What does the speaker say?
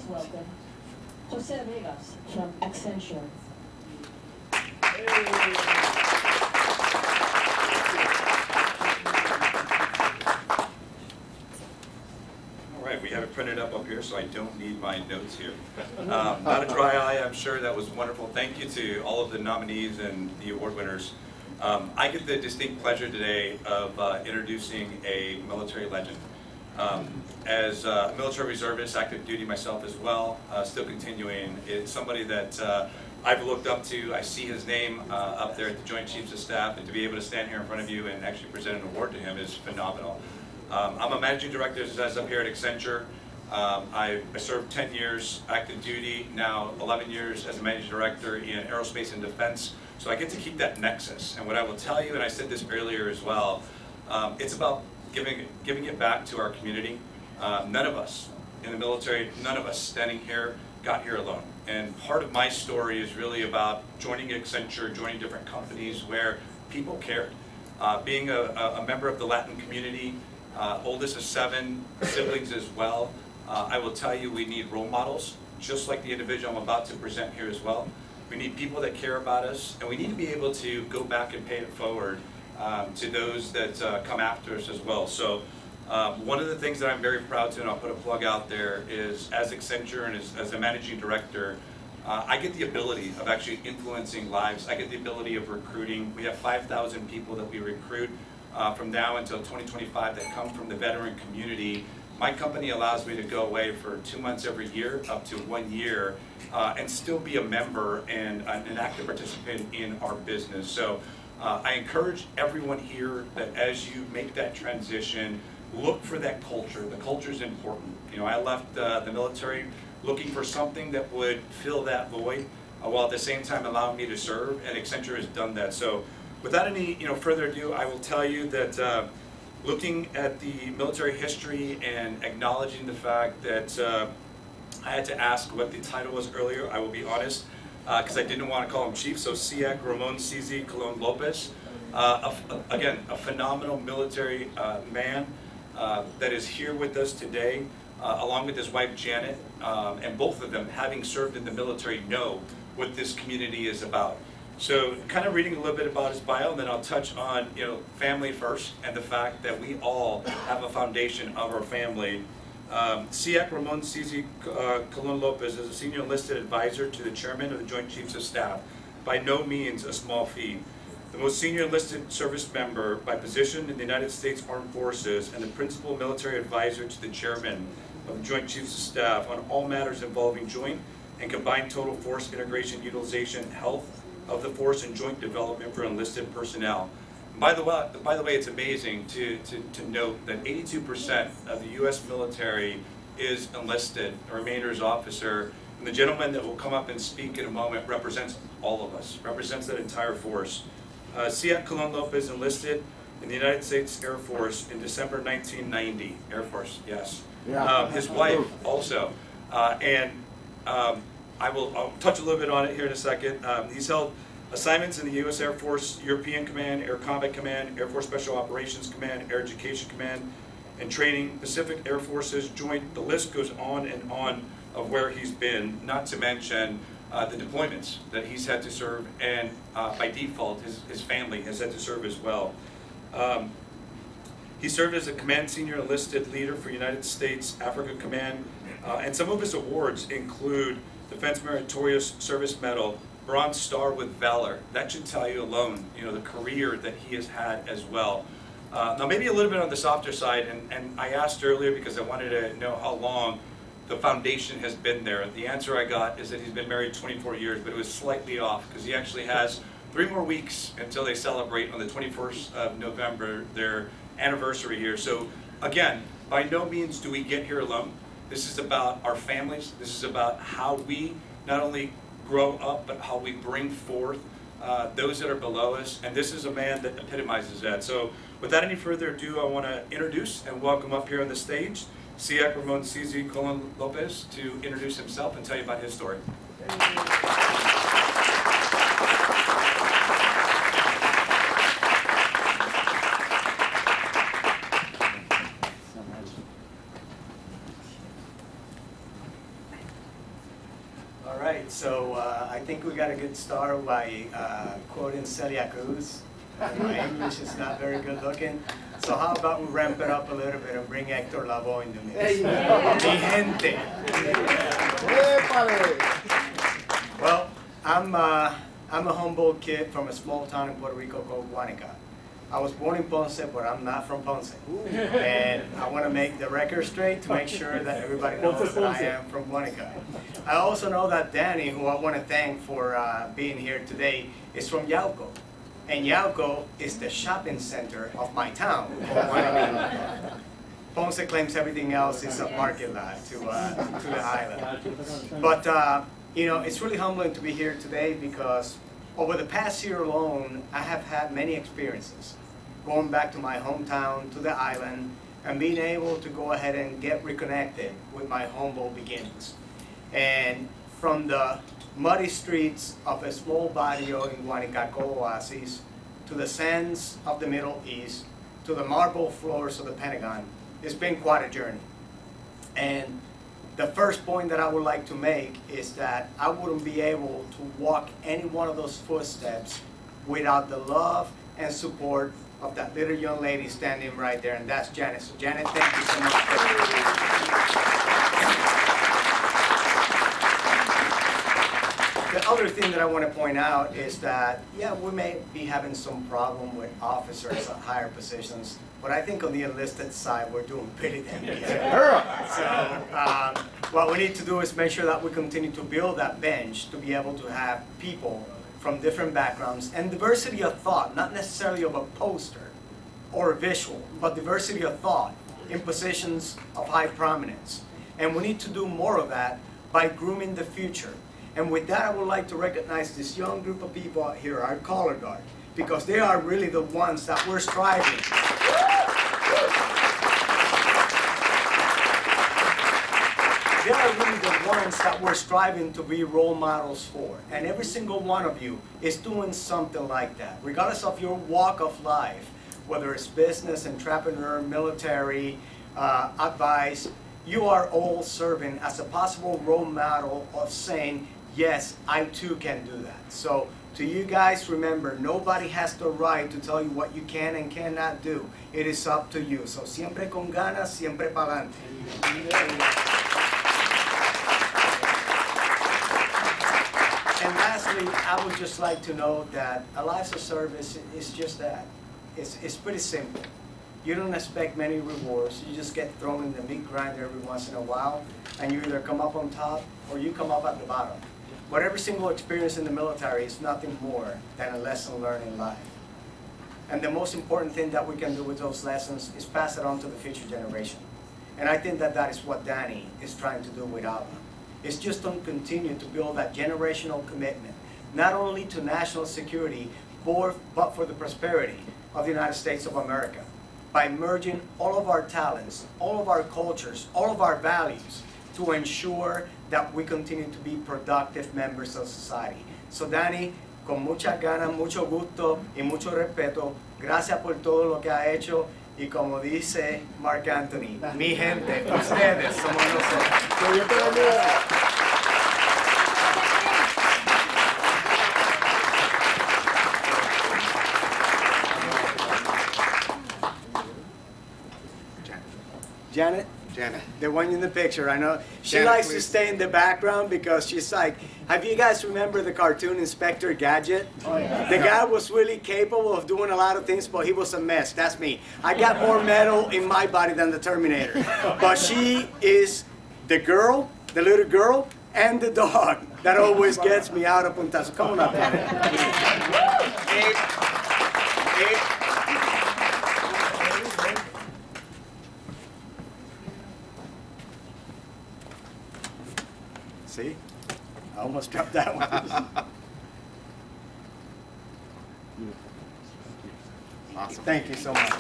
Please welcome Jose Rivas from Accenture. All right, we have it printed up here, so I don't need my notes here. Not a dry eye, I'm sure. That was wonderful. Thank you to all of the nominees and the award winners. I get the distinct pleasure today of introducing a military legend. As a military reservist, active duty myself as well, still continuing. It's somebody that I've looked up to. I see his name up there at the Joint Chiefs of Staff, and to be able to stand here in front of you and actually present an award to him is phenomenal. I'm a managing director, as up here at Accenture. I served 10 years active duty, now 11 years as a managing director in aerospace and defense. So I get to keep that nexus. And what I will tell you, and I said this earlier as well, it's about giving it back to our community. None of us in the military, none of us standing here got here alone. And part of my story is really about joining Accenture, joining different companies where people cared. Being a member of the Latin community, oldest of 7 siblings as well, I will tell you we need role models, just like the individual I'm about to present here as well. We need people that care about us, and we need to be able to go back and pay it forward to those that come after us as well. So one of the things that I'm very proud to, and I'll put a plug out there, is as Accenture and as a managing director, I get the ability of actually influencing lives. I get the ability of recruiting. We have 5,000 people that we recruit from now until 2025 that come from the veteran community. My company allows me to go away for 2 months every year, up to 1 year, and still be a member and an active participant in our business. So I encourage everyone here that as you make that transition, look for that culture. The culture is important. You know, I left the military looking for something that would fill that void, while at the same time allowing me to serve, and Accenture has done that. So without any further ado, I will tell you that looking at the military history and acknowledging the fact that I had to ask what the title was earlier, I will be honest, because I didn't want to call him chief, so SEAC Ramón Colón-López. Again, a phenomenal military man that is here with us today, along with his wife Janet, and both of them, having served in the military, know what this community is about. So kind of reading a little bit about his bio, and then I'll touch on family first, and the fact that we all have a foundation of our family. SEAC Ramón Colón-López is a senior enlisted advisor to the chairman of the Joint Chiefs of Staff, by no means a small feat. The most senior enlisted service member by position in the United States Armed Forces, and the principal military advisor to the chairman of the Joint Chiefs of Staff on all matters involving joint and combined total force integration, utilization, health of the force, and joint development for enlisted personnel. By the way, it's amazing to note that 82% of the U.S. military is enlisted, the remainder is officer, and the gentleman that will come up and speak in a moment represents all of us, represents that entire force. SEAC Colón-López enlisted in the United States Air Force in December 1990. Air Force, yes. Yeah. His wife also, I'll touch a little bit on it here in a second. He's held assignments in the U.S. Air Force, European Command, Air Combat Command, Air Force Special Operations Command, Air Education Command, and Training, Pacific Air Forces, Joint. The list goes on and on of where he's been, not to mention the deployments that he's had to serve, and by default, his family has had to serve as well. He served as a command senior enlisted leader for United States Africa Command, and some of his awards include Defense Meritorious Service Medal, Bronze Star with Valor. That should tell you alone, the career that he has had as well. Now maybe a little bit on the softer side, and I asked earlier because I wanted to know how long the foundation has been there. The answer I got is that he's been married 24 years, but it was slightly off because he actually has 3 more weeks until they celebrate on the 21st of November their anniversary here. So again, by no means do we get here alone. This is about our families. This is about how we not only grow up, but how we bring forth those that are below us. And this is a man that epitomizes that. So without any further ado, I want to introduce and welcome up here on the stage SEAC Ramón Colón-López to introduce himself and tell you about his story. right, so I think we got a good start by quoting Celia Cruz. My English is not very good looking. So how about we ramp it up a little bit and bring Hector Lavoe in the mix? Mi gente. Well, I'm a humble kid from a small town in Puerto Rico called Guanica. I was born in Ponce, but I'm not from Ponce. And I want to make the record straight to make sure that everybody knows that I am from Guanica. I also know that Danny, who I want to thank for being here today, is from Yauco. And Yauco is the shopping center of my town. Ponce claims everything else is a parking lot to the island. But you know, it's really humbling to be here today because over the past year alone, I have had many experiences. Going back to my hometown, to the island, and being able to go ahead and get reconnected with my humble beginnings. And from the muddy streets of a small barrio in Guanacaco Oasis, to the sands of the Middle East, to the marble floors of the Pentagon, it's been quite a journey. And the first point that I would like to make is that I wouldn't be able to walk any one of those footsteps without the love and support of that little young lady standing right there, and that's Janet. So Janet, thank you so much. The other thing that I want to point out is that, yeah, we may be having some problem with officers at higher positions, but I think on the enlisted side, we're doing pretty damn good. So what we need to do is make sure that we continue to build that bench to be able to have people from different backgrounds and diversity of thought, not necessarily of a poster or a visual, but diversity of thought in positions of high prominence. And we need to do more of that by grooming the future. And with that, I would like to recognize this young group of people out here, our color guard, because they are really the ones that we're striving. They are really the ones that we're striving to be role models for. And every single one of you is doing something like that, regardless of your walk of life, whether it's business, entrepreneur, military, advice, you are all serving as a possible role model of saying, yes, I too can do that. So to you guys, remember, nobody has the right to tell you what you can and cannot do. It is up to you. So siempre con ganas, siempre pa'lante. And lastly, I would just like to note that a life of service is just that. It's pretty simple. You don't expect many rewards. You just get thrown in the meat grinder every once in a while, and you either come up on top or you come up at the bottom. But every single experience in the military is nothing more than a lesson learned in life. And the most important thing that we can do with those lessons is pass it on to the future generation. And I think that that is what Danny is trying to do with ALVA. It's just to continue to build that generational commitment, not only to national security, but for the prosperity of the United States of America, by merging all of our talents, all of our cultures, all of our values to ensure that we continue to be productive members of society. So Danny, con muchas ganas, mucho gusto y mucho respeto, gracias por todo lo que ha hecho y como dice Mark Anthony, mi gente, ustedes somos nosotros. Janet? Janet. The one in the picture, I know. She Janet, likes please. to stay in the background because she's like, have you guys remember the cartoon Inspector Gadget? Oh, yeah. The guy was really capable of doing a lot of things, but he was a mess. That's me. I got more metal in my body than the Terminator. But she is the girl, the little girl, and the dog that always gets me out of puntazo. Come on up, Janet. See? I almost dropped that one. Awesome. Thank you so much.